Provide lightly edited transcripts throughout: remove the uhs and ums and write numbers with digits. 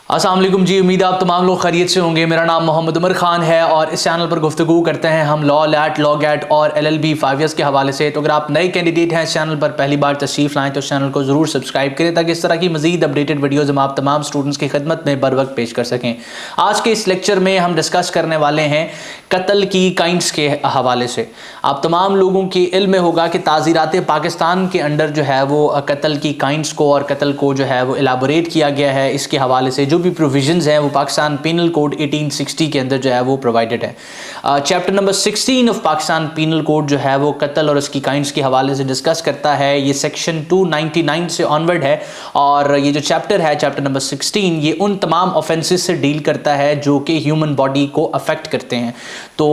अस्सलाम वालेकुम जी, उम्मीद है आप तमाम लोग खैरियत से होंगे। मेरा नाम मोहम्मद उमर खान है और इस चैनल पर गुफ्तगू करते हैं हम लॉ, लैट, लॉ गैट और LLB 5 ईयर्स के हवाले से। तो अगर आप नए कैंडिडेट हैं इस चैनल पर पहली बार तशरीफ़ लाएँ तो इस चैनल को ज़रूर सब्सक्राइब करें ताकि इस तरह की मज़ीद अपडेटेड वीडियोज़ हम आप तमाम स्टूडेंट्स की खिदमत में बर वक्त पेश कर सकें। आज के इस लेक्चर में हम डिस्कस करने वाले हैं कत्ल की काइंड्स के हवाले से। आप तमाम लोगों की इल्म में होगा कि ताज़ीरात पाकिस्तान के अंडर जो है वो कत्ल की काइंड्स को और कत्ल को जो है वो एलाबोरेट किया गया है। इसके हवाले से जो भी प्रोविजंस हैं वो पाकिस्तान पीनल कोड 1860 के अंदर जो है वो प्रोवाइडेड है। Chapter number 16 of Pakistan penal code जो है वो कत्ल और उसकी काइंड्स के हवाले से डिस्कस करता है। ये सेक्शन 299 से ऑनवर्ड है और ये जो चैप्टर है चैप्टर नंबर 16 ये उन तमाम ऑफेंसेस से डील करता है जो कि ह्यूमन बॉडी को अफेक्ट करते हैं। तो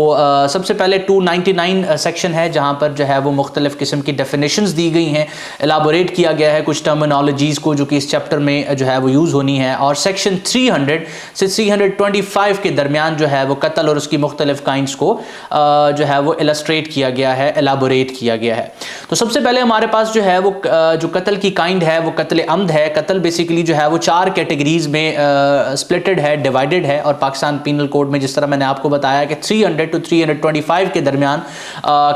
सबसे पहले 299 सेक्शन है जहाँ पर जो है वो मुख्तलिफ किस्म की डेफिनेशंस दी गई हैं, एलाबोरेट किया गया है कुछ टर्मिनोलॉजीज़ को जो कि इस चैप्टर में जो है वो यूज़ होनी है। और सेक्शन 300 से 325 के दरमियान जो है वो कत्ल और उसकी मुख्तलिफ काइंड्स को जो है वो इलस्ट्रेट किया गया है, एलाबोरेट किया गया है। तो सबसे पहले हमारे पास जो है वो जो कत्ल की काइंड है वो कत्ल अम्द है। कत्ल बेसिकली जो है वो 4 कैटेगरीज में स्प्लिटेड है, डिवाइडेड है। और पाकिस्तान पीनल कोड में जिस तरह मैंने आपको बताया कि 300 टू 325 के दरमियान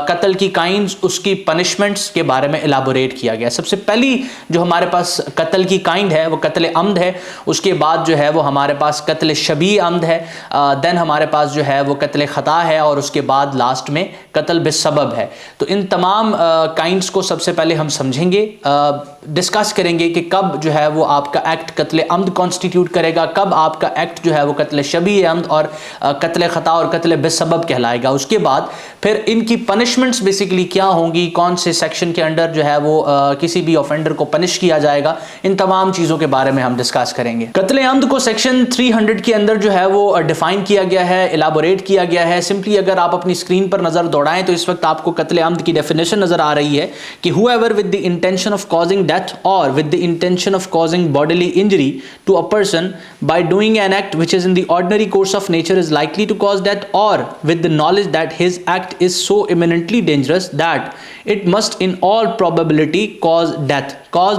कत्ल की काइंड्स, उसकी पनिशमेंट्स के बारे में एलाबोरेट किया गया। सबसे पहली जो हमारे पास कत्ल की काइंड है वो कत्ल अम्द है। उसके बाद जो है वो हमारे पास कत्ल शबी अम्द है। देन हमारे पास जो है वो कत्ल खता है और उसके बाद लास्ट में कत्ल बिसबब है। तो इन तमाम काइंड्स को सबसे पहले हम समझेंगे, डिस्कस करेंगे कि कब जो है वो आपका एक्ट कत्ल अम्द कॉन्स्टिट्यूट करेगा, कब आपका एक्ट जो है वो कत्ल शबी अम्द और कत्ल खता और कत्ल बिसबब कहलाएगा। उसके बाद फिर इनकी पनिशमेंट्स बेसिकली क्या होंगी, कौन से सेक्शन के अंडर जो है वो किसी भी ऑफेंडर को पनिश किया जाएगा, इन तमाम चीज़ों के बारे में हम डिस्कस करेंगे। कत्ल अम्द को सेक्शन 300 के अंदर जो है वो डिफाइन किया गया है, एलाबोरेट किया गया है। सिंपली अगर आप अपनी स्क्रीन पर नजर दौड़ाएं तो इस वक्त आपको कत्ल अम्द की डेफिनेशन नजर आ रही है कि whoever with the intention of causing death or with the intention of causing bodily injury to a person by doing an act which is in the ordinary course of nature is likely to cause death or with the knowledge that his act is so imminently dangerous that it must in all probability cause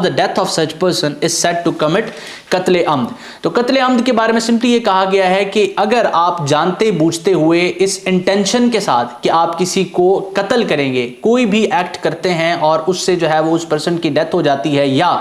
the death of such person is said to commit कत्ल अम्द। तो कत्ल अम्द के बारे में simply ये कहा गया है कि अगर आप जानते बूझते हुए इस इंटेंशन के साथ कि आप किसी को कत्ल करेंगे, कोई भी एक्ट करते हैं और उससे जो है वो उस पर्सन की डेथ हो जाती है, या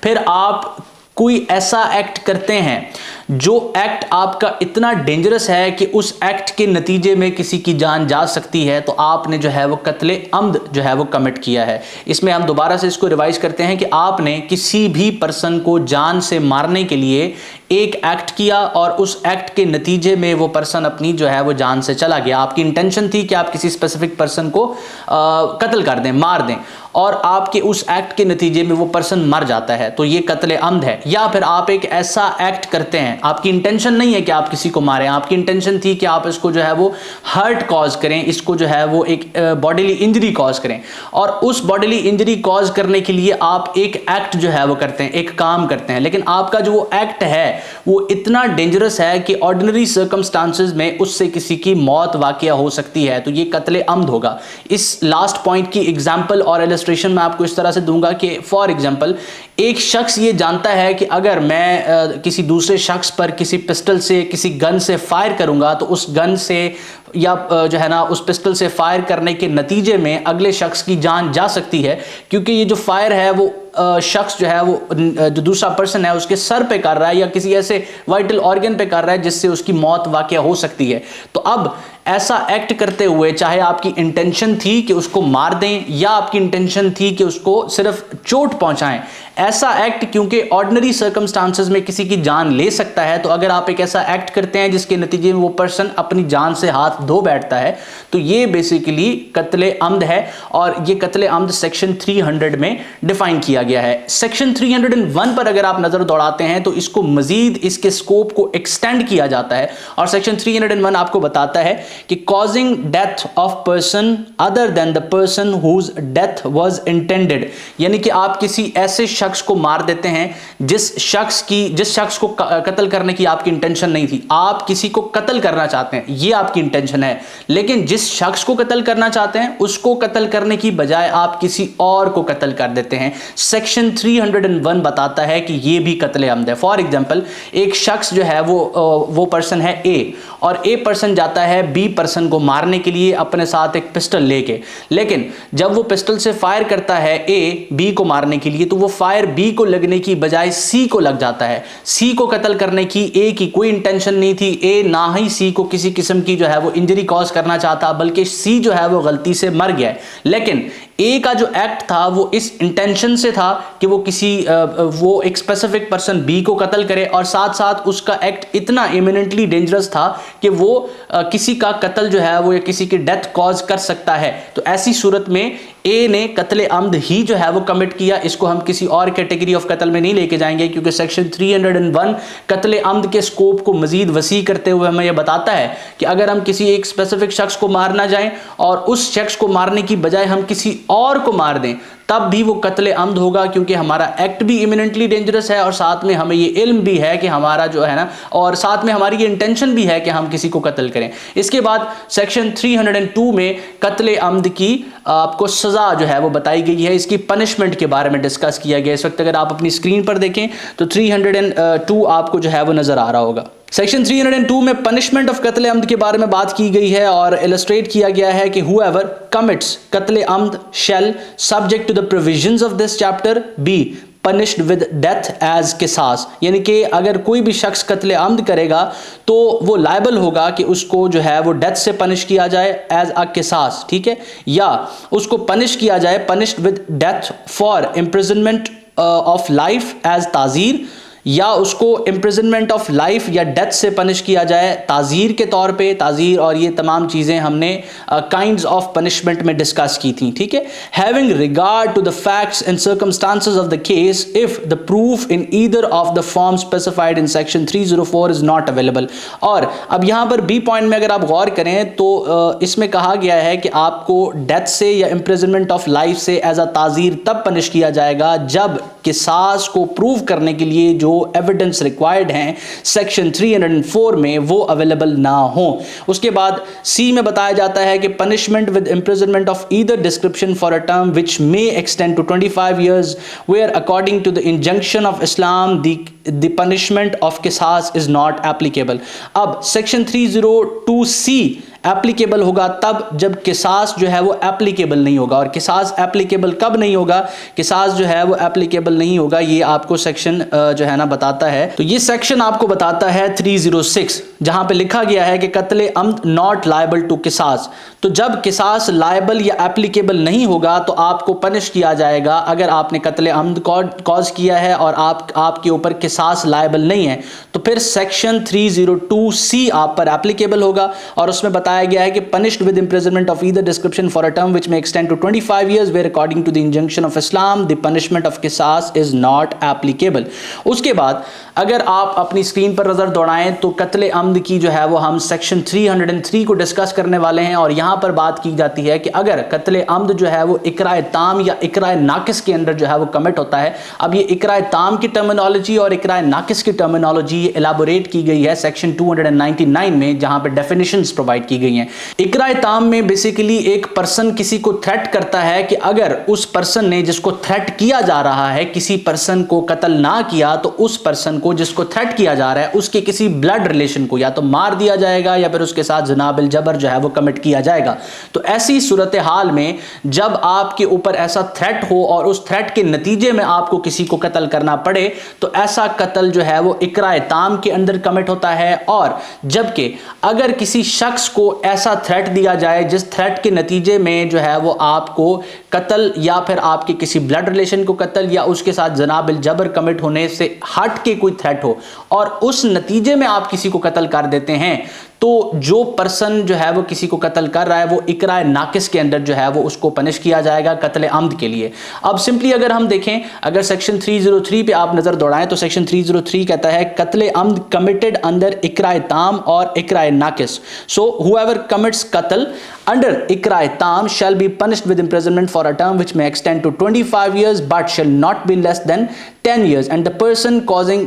फिर आप कोई ऐसा एक्ट करते हैं जो एक्ट आपका इतना डेंजरस है कि उस एक्ट के नतीजे में किसी की जान जा सकती है, तो आपने जो है वो कत्ल अम्द जो है वो कमिट किया है। इसमें हम दोबारा से इसको रिवाइज करते हैं कि आपने किसी भी पर्सन को जान से मारने के लिए एक एक्ट किया और उस एक्ट के नतीजे में वो पर्सन अपनी जो है वो जान से चला गया। आपकी इंटेंशन थी कि आप किसी स्पेसिफिक पर्सन को कत्ल कर दें, मार दें, और आपके उस एक्ट के नतीजे में वो पर्सन मर जाता है, तो ये कत्ल अम्द है। या फिर आप एक ऐसा एक्ट करते हैं, आपकी इंटेंशन नहीं है कि आप किसी को मारें, आपकी इंटेंशन थी कि आप इसको जो है वो हर्ट कॉज करें, इसको जो है वो एक बॉडीली इंजरी कॉज करें, और उस बॉडीली इंजरी कॉज करने के लिए आप एक एक्ट जो है वो करते हैं, एक काम करते हैं, लेकिन आपका जो वो एक्ट है वो इतना डेंजरस है कि ऑर्डिनरी सर्कमस्टांसेस में उससे किसी की मौत वाक़या हो सकती है, तो ये कत्ल अम्द होगा। इस लास्ट पॉइंट की एग्जाम्पल और इलस्ट्रेशन मैं आपको इस तरह से दूंगा कि फॉर एग्जाम्पल एक शख्स ये जानता है कि अगर मैं किसी दूसरे शख्स पर किसी पिस्टल से, किसी गन से फायर करूंगा तो उस गन से या जो है ना उस पिस्टल से फायर करने के नतीजे में अगले शख्स की जान जा सकती है, क्योंकि ये जो फायर है वो शख्स जो है वो जो दूसरा पर्सन है उसके सर पे कर रहा है या किसी ऐसे वाइटल ऑर्गन पे कर रहा है जिससे उसकी मौत वाक़या हो सकती है। तो अब ऐसा एक्ट करते हुए, चाहे आपकी इंटेंशन थी कि उसको मार दें या आपकी इंटेंशन थी कि उसको सिर्फ चोट पहुंचाएं, ऐसा एक्ट क्योंकि ऑर्डिनरी सर्कमस्टांसेस में किसी की जान ले सकता है, तो अगर आप एक ऐसा एक्ट करते हैं जिसके नतीजे में वो पर्सन अपनी जान से हाथ धो बैठता है, तो ये बेसिकली कत्ल अम्द है और ये कत्ल अम्द सेक्शन 300 में डिफाइन किया गया है। सेक्शन 301 पर अगर आप नजर दौड़ाते हैं तो इसको मजीद इसके स्कोप को एक्सटेंड किया जाता है और सेक्शन 301 आपको बताता है कि causing death of person other than the person whose death was intended, यानी कि आप किसी ऐसे शख्स को मार देते हैं जिस शख्स को कत्ल करने की आपकी इंटेंशन नहीं थी। आप किसी को कत्ल करना चाहते हैं, ये आपकी इंटेंशन है, लेकिन जिस शख्स को कत्ल करना चाहते हैं उसको कत्ल करने की बजाय आप किसी और को कत्ल कर देते हैं। सेक्शन 301 बताता है कि ये भी कत्ल अम्द है। फॉर एग्जांपल, एक शख्स जो है वो पर्सन है ए, और ए पर्सन जाता है बी पर्सन को मारने के लिए अपने साथ एक पिस्टल लेके, लेकिन जब वो पिस्टल से फायर करता है ए बी को मारने के लिए, तो वो फायर बी को लगने की बजाय सी को लग जाता है। सी को कत्ल करने की ए की कोई इंटेंशन नहीं थी, ए ना ही सी को किसी किस्म की जो है वो इंजरी कॉज करना चाहता, बल्कि सी जो है वो गलती से मर गया है। लेकिन ए का जो एक्ट था वो इस इंटेंशन से था कि वो एक स्पेसिफिक पर्सन बी को कत्ल करे, और साथ साथ उसका एक्ट इतना इमिनेंटली डेंजरस था कि वो किसी का कत्ल जो है वो या किसी की डेथ कॉज कर सकता है। तो ऐसी सूरत में ए ने कत्ल अम्द ही जो है वो कमिट किया। इसको हम किसी और कैटेगरी ऑफ कत्ल में नहीं लेके जाएंगे, क्योंकि सेक्शन 301 कत्ल अम्द के स्कोप को मजीद वसी करते हुए हमें यह बताता है कि अगर हम किसी एक स्पेसिफिक शख्स को मारना जाएं और उस शख्स को मारने की बजाय हम किसी और को मार दें, तब भी वो कत्ल अम्द होगा, क्योंकि हमारा एक्ट भी इमिनेंटली डेंजरस है और साथ में हमें ये इल्म भी है कि हमारा जो है ना, और साथ में हमारी ये इंटेंशन भी है कि हम किसी को कत्ल करें। इसके बाद सेक्शन 302 में कत्ल अम्द की आपको सजा जो है वो बताई गई है। इसकी पनिशमेंट के बारे में डिस्कस किया गया। इस वक्त अगर आप अपनी स्क्रीन पर देखें तो 302 आपको जो है वो नजर आ रहा होगा। सेक्शन 302 में पनिशमेंट ऑफ कत्ल अम्द के बारे में बात की गई है और इलस्ट्रेट किया गया है कि whoever commits कत्ल अम्द shall subject to the provisions of this chapter be punished with death as किसास, यानी कि अगर कोई भी शख्स कत्ल अम्द करेगा तो वो लायबल होगा कि उसको जो है वो डेथ से पनिश किया जाए एज अ किसास, ठीक है, या उसको पनिश किया जाए punished with death for imprisonment of life as ताजीर, या उसको इम्प्रिजनमेंट ऑफ लाइफ या डेथ से पनिश किया जाए ताज़ीर के तौर पे। ताज़ीर और ये तमाम चीज़ें हमने काइंड्स ऑफ पनिशमेंट में डिस्कस की थी, ठीक है। Having regard to the facts and circumstances of the case if the proof in either of the form specified in section 304 is not available. और अब यहाँ पर बी पॉइंट में अगर आप गौर करें तो इसमें कहा गया है कि आपको डेथ से या इम्प्रिजनमेंट ऑफ लाइफ से एज अ ताज़ीर तब पनिश किया जाएगा जब किसास को प्रूव करने के लिए जो एविडेंस रिक्वायर्ड हैं सेक्शन 304 में वो अवेलेबल ना हो। उसके बाद सी में बताया जाता है कि punishment with imprisonment of either description for a term which may extend to 25 years where according to the injunction of Islam the punishment of qisas is not applicable. अब सेक्शन 302C एप्लीकेबल होगा तब जब किसास जो है वो एप्लीकेबल नहीं होगा। और किसास एप्लीकेबल कब नहीं होगा? किसास जो है वो एप्लीकेबल नहीं होगा, ये आपको सेक्शन जो है ना बताता है। तो ये सेक्शन आपको बताता है 306, जहां पे लिखा गया है कि कत्ले अम्द नॉट लायबल टू किसास। तो जब किसास लायबल या एप्लीकेबल नहीं होगा तो आपको पनिश किया जाएगा अगर आपने कत्ले अम्द कॉज किया है और आपके ऊपर किसास लायबल नहीं है, तो फिर सेक्शन 302C आप पर एप्लीकेबल होगा। और उसमें बताया गया है कि punished with imprisonment of either description for a term which may extend to 25 years where according to the injunction of Islam the punishment of qisas is not applicable। उसके बाद अगर आप अपनी स्क्रीन पर नजर दौड़ाएं तो कत्ले अम्द की जो है वो हम सेक्शन 303 को डिस्कस करने वाले हैं। और यहां पर बात की जाती है कि अगर कत्ले अम्द जो है वो इकराए ताम या इकराए नाकिस के अंदर जो है वो कमिट होता है। अब ये इकराए ताम की टर्मिनोलॉजी और इकराए नाकिस की टर्मिनोलॉजी एलाबोरेट की गई है सेक्शन 299 में, जहां पर डेफिनेशंस प्रोवाइड की गई हैं। इकराए ताम में बेसिकली एक पर्सन किसी को थ्रेट करता है कि अगर उस पर्सन ने जिसको थ्रेट किया जा रहा है किसी पर्सन को कत्ल ना किया तो उस पर्सन को जिसको थ्रेट किया जा रहा है उसके किसी ब्लड रिलेशन को या तो मार दिया जाएगा या फिर उसके साथ ज़िना बिल जबर जो है वो कमिट किया जाएगा। तो ऐसी सूरत हाल में जब आपके ऊपर ऐसा थ्रेट हो और उस थ्रेट के नतीजे में आपको किसी को कत्ल करना पड़े तो ऐसा कत्ल जो है वो इकराए ताम के अंदर कमिट होता है। और जबकि अगर किसी शख्स को ऐसा थ्रेट दिया जाए जिस थ्रेट के नतीजे में जो है वो आपको कत्ल या फिर आपके किसी ब्लड रिलेशन को कत्ल या उसके साथ ज़िना बिल जबर कमिट होने से हट के कोई थ्रेट हो और उस नतीजे में आप किसी को कत्ल कर देते हैं, तो जो पर्सन जो है वो किसी को कत्ल कर रहा है वो इकराए नाकिस के अंदर जो है वो उसको पनिश किया जाएगा कत्ल अम्द के लिए। अब सिंपली अगर हम देखें, अगर सेक्शन 303 पे आप नजर दौड़ाएं तो सेक्शन 303 कहता है कत्ल अम्द कमिटेड अंडर इकराए ताम और इकराए नाकिस। सो हुएवर कमिट्स कत्ल under ikra tam shall be punished with imprisonment for a term which may extend to 25 years but shall not be less than 10 years, and the person causing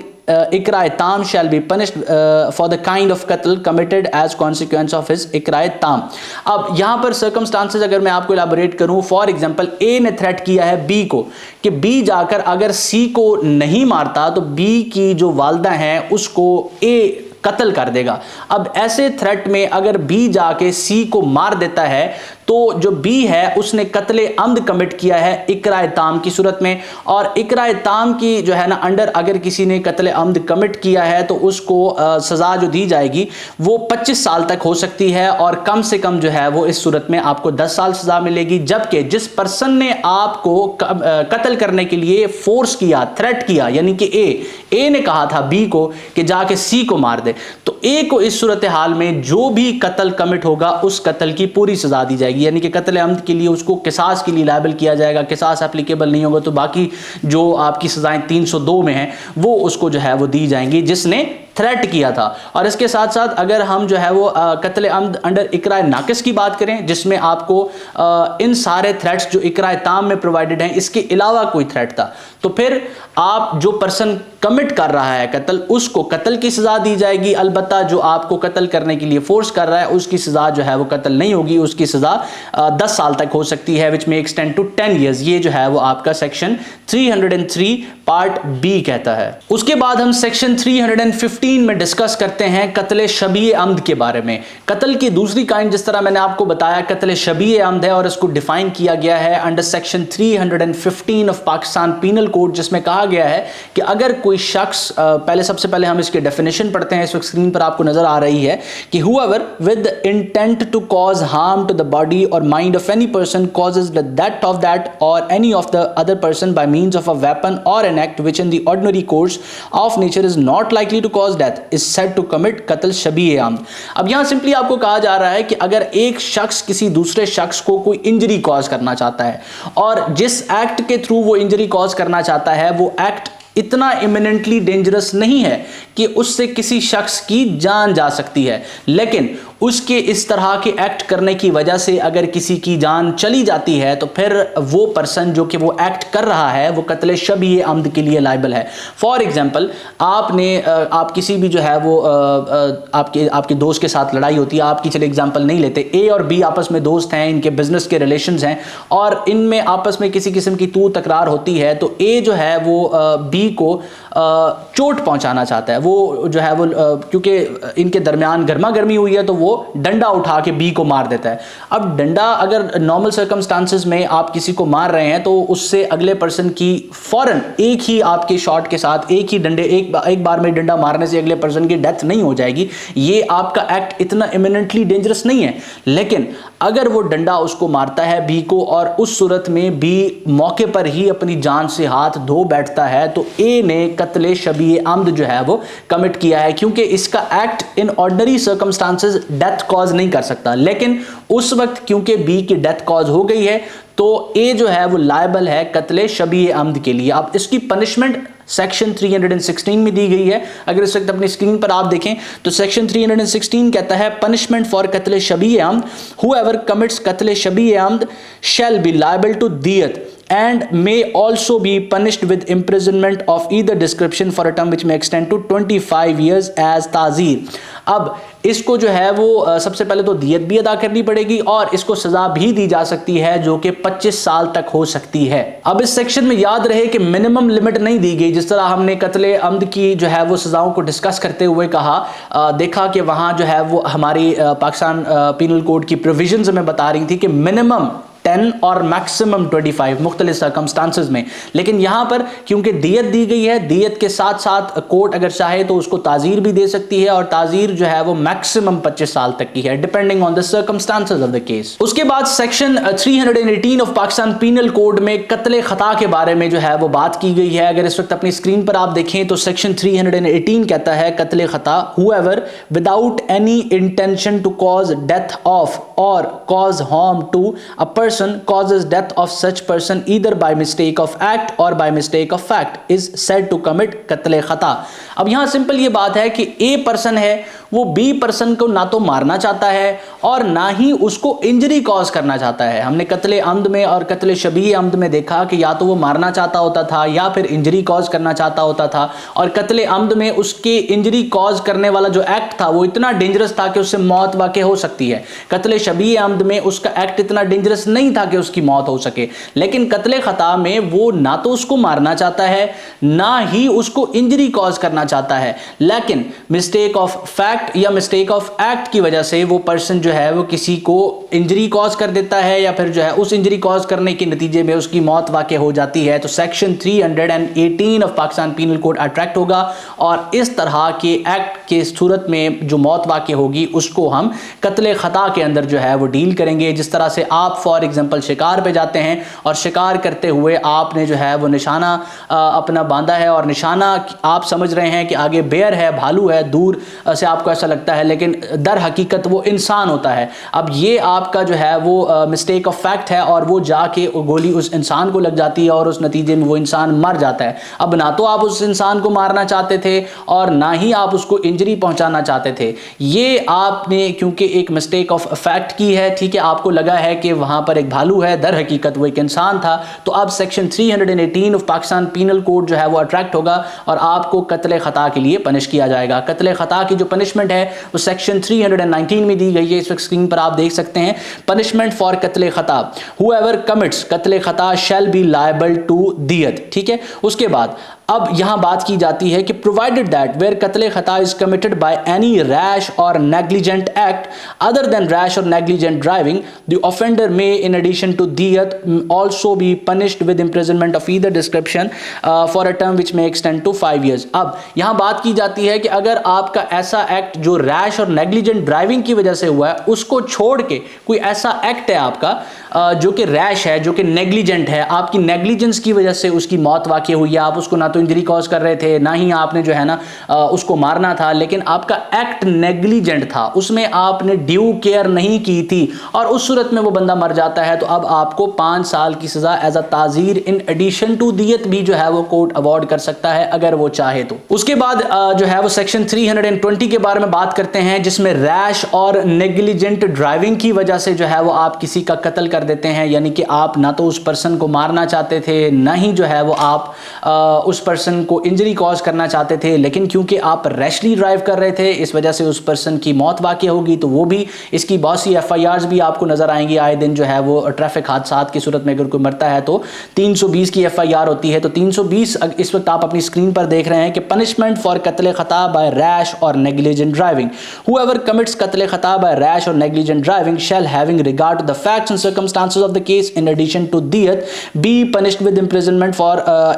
ikra tam shall be punished for the kind of qatl committed as consequence of his ikra tam। अब यहाँ पर circumstances अगर मैं आपको elaborate करूँ, for example A ने threat किया है B को कि B जाकर अगर C को नहीं मारता तो B की जो वालदा हैं उसको A कत्ल कर देगा। अब ऐसे थ्रेट में अगर बी जाके सी को मार देता है तो जो बी है उसने कत्ले अम्द कमिट किया है इकराए ताम की सूरत में, और इकराए ताम की जो है ना अंडर अगर किसी ने कत्ले अम्द कमिट किया है तो उसको सज़ा जो दी जाएगी वो 25 साल तक हो सकती है, और कम से कम जो है वो इस सूरत में आपको 10 साल सज़ा मिलेगी। जबकि जिस पर्सन ने आपको कत्ल करने के लिए फोर्स किया, थ्रेट किया, यानी कि ए ने कहा था बी को कि जाके सी को मार दे, तो ए को इस सूरत हाल में जो भी कत्ल कमिट होगा उस कत्ल की पूरी सज़ा दी जाएगी, यानी कि कत्ल अम्द के लिए उसको किसास के लिए लायबल किया जाएगा। किसास एप्लीकेबल नहीं होगा तो बाकी जो आपकी सज़ाएं 302 में हैं वो उसको जो है वो दी जाएंगी जिसने थ्रेट किया था। और इसके साथ साथ अगर हम जो है वो कत्ल अम्द अंडर इकराए नाकिस की बात करें जिसमें आपको इन सारे थ्रेट्स जो इकराए ताम में प्रोवाइडेड हैं इसके अलावा कोई थ्रेट था, तो फिर आप जो पर्सन कमिट कर रहा है कत्ल उसको कत्ल की सज़ा दी जाएगी। अलबत्ता जो आपको कत्ल करने के लिए फोर्स कर रहा है उसकी सज़ा जो है वो कत्ल नहीं होगी, उसकी सज़ा 10 साल तक हो सकती है, विच में एक्सटेंड टू 10 ईयर्स। ये जो है वो आपका सेक्शन 303 पार्ट बी कहता है। उसके बाद हम सेक्शन 315 में डिस्कस करते हैं कत्ल शबीए अम्द के बारे में। कत्ल की दूसरी काइंड जिस तरह मैंने आपको बताया कत्ल शबीए अम्द है और इसको डिफाइन किया गया है under section 315 of Pakistan penal code, जिसमें कहा गया है कि अगर कोई शख्स पहले सबसे पहले हम इसके डेफिनेशन पढ़ते हैं, इस वक्त स्क्रीन पर आपको नजर आ रही है कि whoever with intent to cause harm to the body or mind of any person causes the death of that or any of the other person by means of a weapon or an act which in the ordinary course of nature is not likely to cause death is said to commit कत्ल शबीए अम्द। अब यहाँ simply आपको कहा जा रहा है कि अगर एक शख्स किसी दूसरे शख्स को कोई इंजरी कॉज करना चाहता है और जिस एक्ट के थ्रू वो इंजरी कॉज करना चाहता है वो एक्ट इतना इमिनेंटली डेंजरस नहीं है कि उससे किसी शख्स की जान जा सकती है, लेकिन उसके इस तरह के एक्ट करने की वजह से अगर किसी की जान चली जाती है तो फिर वो पर्सन जो कि वो एक्ट कर रहा है वो कत्ल शबीए अम्द के लिए लायबल है। फॉर एग्जांपल आप किसी भी जो है वो आपके दोस्त के साथ लड़ाई होती है, आपकी चले एग्जांपल नहीं लेते, ए और बी आपस में दोस्त हैं, इनके बिजनेस के रिलेशंस हैं और इनमें आपस में किसी किस्म की तू तकरार होती है, तो ए जो है वो बी को चोट पहुंचाना चाहता है। वो जो है वो क्योंकि इनके दरमियान गर्मा गर्मी हुई है तो वो डंडा उठा के बी को मार देता है। अब डंडा अगर नॉर्मल सर्कमस्टांसेस में आप किसी को मार रहे हैं तो उससे अगले पर्सन की फौरन एक ही आपके शॉट के साथ एक ही डंडे एक बार में डंडा मारने से अगले पर्सन की डेथ नहीं हो जाएगी। ये आपका एक्ट इतना इमिनेंटली डेंजरस नहीं है, लेकिन अगर वो डंडा उसको मारता है बी को और उस सूरत में बी मौके पर ही अपनी जान से हाथ धो बैठता है तो ए ने कत्ले शबीए अम्द जो है वो कमिट किया है, क्योंकि इसका act in ordinary circumstances death cause नहीं कर सकता, लेकिन उस वक्त क्योंकि बी की डेथ कॉज हो गई है तो ए जो है वो लायबल है कत्ले शबीए अम्द के लिए। अब इसकी पनिशमेंट सेक्शन 316 में दी गई है। अगर इस वक्त अपनी स्क्रीन पर आप देखें तो सेक्शन 316 कहता है पनिशमेंट फॉर कत्ल शबीए अम्द, whoever commits कत्ल शबीए अम्द shall be liable to diyat and may also be punished with imprisonment of either description for a term which may extend to 25 years as ताज़ीर। अब इसको जो है वो सबसे पहले तो दियत भी अदा करनी पड़ेगी और इसको सजा भी दी जा सकती है जो कि 25 साल तक हो सकती है। अब इस सेक्शन में याद रहे कि मिनिमम लिमिट नहीं दी गई, जिस तरह हमने कत्ले अम्द की जो है वो सजाओं को डिस्कस करते हुए कहा देखा कि वहाँ जो है वो हमारी पाकिस्तान पीनल कोड की प्रोविजंस हमें बता रही थी कि मिनिमम 10 और मैक्सिमम 25 मुख्तलिफ सर्कमस्टांसेस में। लेकिन यहाँ पर क्योंकि दियत दी गई है, दियत के साथ साथ कोर्ट अगर चाहे तो उसको ताज़ीर भी दे सकती है, और ताज़ीर जो है वो मैक्सिमम 25 साल तक की है, depending on the circumstances of the case. उसके बाद section 318 of Pakistan penal code में कत्ल खता के बारे में जो है वो बात की गई है। अगर इस वक्त अपनी स्क्रीन पर आप देखें तो सेक्शन 318 कहता है कत्ल खता, however without any intention to cause death of or cause harm to a person causes death of such person either by mistake of act or by mistake of fact is said to commit कत्ल खता। अब यहाँ simple ये बात है कि a person है, वो बी पर्सन को ना तो मारना चाहता है और ना ही उसको इंजरी कॉज करना चाहता है। हमने कत्ल अम्द में और कत्ल शबीह अम्द में देखा कि या तो वो मारना चाहता होता था या फिर इंजरी कॉज करना चाहता होता था, और कत्ल अम्द में उसके इंजरी कॉज करने वाला जो एक्ट था वो इतना डेंजरस था कि उससे मौत वाक़ई हो सकती है। कत्ल शबीह अम्द में उसका एक्ट इतना डेंजरस नहीं था कि उसकी मौत हो सके, लेकिन कत्ल खता में वो ना तो उसको मारना चाहता है ना ही उसको इंजरी कॉज करना चाहता है, लेकिन मिस्टेक ऑफ फैक्ट या मिस्टेक ऑफ एक्ट की वजह से वो पर्सन जो है वो किसी को इंजरी कॉज कर देता है, या फिर जो है उस इंजरी कॉज करने के नतीजे में उसकी मौत वाक़ई हो जाती है। तो section 318 of Pakistan penal code attract होगा, और इस तरह के एक्ट के सूरत में जो मौत वाक़ई होगी उसको हम कत्ल खता के अंदर जो है वो डील करेंगे। जिस तरह से आप फॉर एग्जांपल शिकार पे जाते हैं और शिकार करते हुए आपने जो है वो निशाना अपना बांधा है, और निशाना आप समझ रहे हैं कि आगे बेयर है, भालू है, दूर से आपको ऐसा लगता है, लेकिन दर हकीकत वो इंसान होता है। अब ये आपका जो है वो मिस्टेक ऑफ फैक्ट है, और वो जाके गोली उस इंसान को लग जाती है और उस नतीजे में वो इंसान मर जाता है। अब ना तो आप उस इंसान को मारना चाहते थे और ना ही आप उसको इंजरी पहुंचाना चाहते थे, ये आपने क्योंकि एक मिस्टेक ऑफ फैक्ट की है, ठीक है, आपको लगा है कि वहां पर एक भालू है, दर हकीकत वो एक इंसान था, तो अब section 318 of Pakistan penal code जो है वो अट्रैक्ट होगा और आपको कत्ल खता के लिए पनिश किया जाएगा। कत्ल खता की जो पनिशमेंट है वो सेक्शन 319 में दी गई है, इस वक्त स्क्रीन पर आप देख सकते हैं। पनिशमेंट फॉर कत्ल खता, हुएवर कमिट्स कत्ल खता शैल बी लायबल टू दियत, ठीक है। उसके बाद अब यहां बात की जाती है कि प्रोवाइडेड दैट वेयर कत्ल खता is committed by any rash और negligent act other than rash और negligent driving the offender may in addition to दियत also be punished with imprisonment of either description for a term which may extend to 5 years। अब यहां बात की जाती है कि अगर आपका ऐसा एक्ट जो रैश और नेग्लिजेंट ड्राइविंग की वजह से हुआ है उसको छोड़ के कोई ऐसा एक्ट है आपका जो कि रैश है, जो कि नेग्लिजेंट है, आपकी नेग्लिजेंस की वजह से उसकी मौत वाक़ई हुई है, आप उसको ना तो इंजरी कॉज कर रहे थे ना ही आपने जो है ना उसको मारना था, लेकिन आपका एक्ट नेग्लिजेंट था, उसमें आपने ड्यू केयर नहीं की थी और उस सूरत में वो बंदा मर जाता है, तो अब आपको 5 साल की सजा एज अ ताजीर इन एडिशन टू दियत भी जो है वो कोर्ट अवॉर्ड कर सकता है अगर वो चाहे तो। उसके बाद जो है वो सेक्शन 320 के बारे में बात करते हैं, जिसमें रैश और नेग्लिजेंट ड्राइविंग की वजह से जो है वो आप किसी का कत्ल कर देते हैं, यानी कि आप ना तो उस पर्सन को मारना चाहते थे ना ही जो है वो आप उस पर्सन को इंजरी कॉज करना चाहते थे, लेकिन क्योंकि आप रैशली ड्राइव कर रहे थे इस वजह से उस पर्सन की मौत वाक़ई होगी, तो वो भी इसकी बहुत सी FIRs भी आपको नजर आएंगी आए दिन जो है वो ट्रैफिक हादसात की सूरत में अगर कोई मरता है तो 320 की FIR होती है। तो 320 इस वक्त आप अपनी स्क्रीन पर देख रहे हैं कि पनिशमेंट फॉर कत्ल खता बाय रैश और नेग्लिजेंट ड्राइविंग, हुएवर कमिट्स कत्ल खता बाय रैश और negligent driving shall having regard to the facts and circumstances of the case in addition to diyat be punished with imprisonment for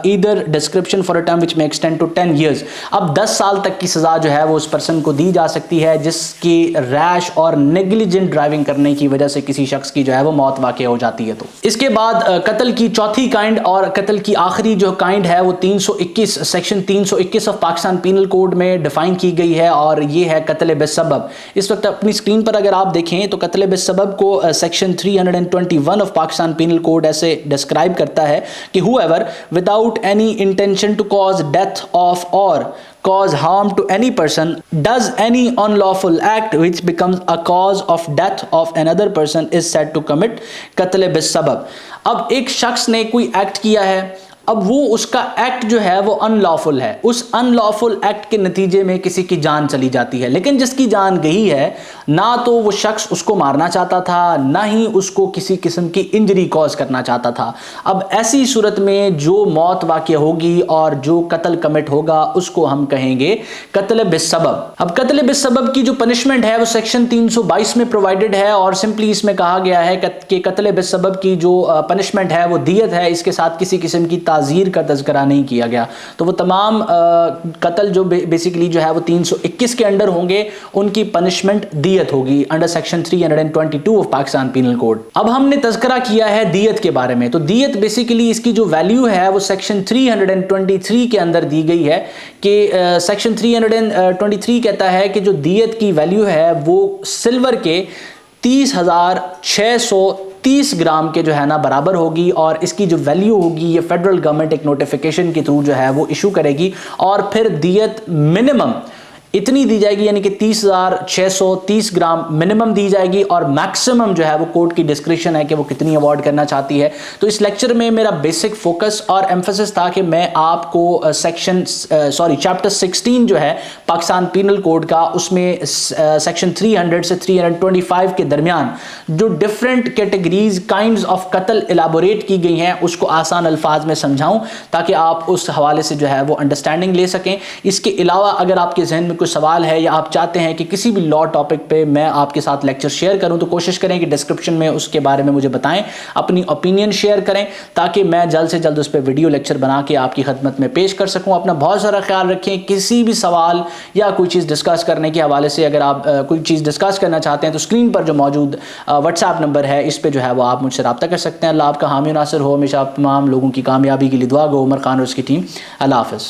either description for a term which may extend to 10 years। अब 10 साल तक की सजा जो है वो उस person को दी जा सकती है जिसकी रैश और नेग्लिजेंट ड्राइविंग करने की वजह से किसी शख्स की जो है वो मौत वाक़ई हो जाती है। तो इसके बाद कत्ल की चौथी काइंड और कत्ल की आखिरी जो काइंड है वो 321 section 321 of Pakistan penal code में डिफाइन की गई है और ये है कत्ल बेसबब। इस वक्त अपनी स्क्रीन पर अगर आप देखें तो कत्ल बेसबब को section 321 of Pakistan penal code ऐसे डिस्क्राइब करता है कि whoever without any intention to cause death of or cause harm to any person does any unlawful act which becomes a cause of death of another person is said to commit qatl bis sabab। अब एक शख्स ने कोई act किया है, اب وہ اس کا ایکٹ جو ہے وہ ان لافل ہے، اس ان لافل ایکٹ کے نتیجے میں کسی کی جان چلی جاتی ہے، لیکن جس کی جان گئی ہے نہ تو وہ شخص اس کو مارنا چاہتا تھا نہ ہی اس کو کسی قسم کی انجری کاز کرنا چاہتا تھا۔ اب ایسی صورت میں جو موت واقع ہوگی اور جو قتل کمٹ ہوگا اس کو ہم کہیں گے قتل بالسبب۔ اب قتل بالسبب کی جو پنشمنٹ ہے وہ سیکشن 322 میں پرووائڈڈ ہے، اور سمپلی اس میں کہا گیا ہے کہ قتل بالسبب کی جو پنشمنٹ ہے وہ دیت ہے، اس کے ساتھ کسی قسم کی تعزیر کا تذکرہ نہیں کیا گیا۔ تو وہ تمام قتل جو بیسیکلی جو ہے وہ 321 کے انڈر ہوں گے، ان کی پنشمنٹ دیت ہوگی under section 322 of Pakistan penal code. اب ہم نے تذکرہ کیا ہے دیت کے بارے میں، تو دیت بیسیکلی اس کی جو ویلیو ہے وہ سیکشن 323 کے اندر دی گئی ہے کہ سیکشن 323 کہتا ہے کہ جو دیت کی ویلیو ہے وہ سلور کے 30,630 گرام کے جو ہے نا برابر ہوگی، اور اس کی جو ویلیو ہوگی یہ فیڈرل گورنمنٹ ایک نوٹیفیکیشن کے تھرو جو ہے وہ ایشو کرے گی، اور پھر دیت منیمم اتنی دی جائے گی، یعنی کہ 30,630 گرام منیمم دی جائے گی، اور میکسیمم جو ہے وہ کورٹ کی ڈسکریشن ہے کہ وہ کتنی ایوارڈ کرنا چاہتی ہے۔ تو اس لیکچر میں میرا بیسک فوکس اور ایمفیسس تھا کہ میں آپ کو چیپٹر 16 جو ہے پاکستان پینل کوڈ کا، اس میں سیکشن 300 سے 325 کے درمیان جو ڈفرینٹ کیٹیگریز کائنڈز آف قتل ایلیبوریٹ کی گئی ہیں اس کو آسان الفاظ میں سمجھاؤں تاکہ آپ اس حوالے سے جو ہے وہ انڈرسٹینڈنگ لے سکیں۔ اس کے علاوہ اگر آپ کے ذہن میں کوئی سوال ہے یا آپ چاہتے ہیں کہ کسی بھی لاء ٹاپک پہ میں آپ کے ساتھ لیکچر شیئر کروں تو کوشش کریں کہ ڈسکرپشن میں اس کے بارے میں مجھے بتائیں، اپنی اوپینین شیئر کریں تاکہ میں جلد سے جلد اس پہ ویڈیو لیکچر بنا کے آپ کی خدمت میں پیش کر سکوں۔ اپنا بہت سارا خیال رکھیں۔ کسی بھی سوال یا کوئی چیز ڈسکس کرنے کے حوالے سے اگر آپ کوئی چیز ڈسکس کرنا چاہتے ہیں تو اسکرین پر جو موجود واٹس ایپ نمبر ہے اس پہ جو ہے وہ آپ مجھ سے رابطہ کر سکتے ہیں۔ اللہ آپ کا حامی ناصر ہو، ہمیشہ تمام لوگوں کی کامیابی کے لیے دعا گو۔ عمر خان اور اس کی ٹیم، اللہ حافظ۔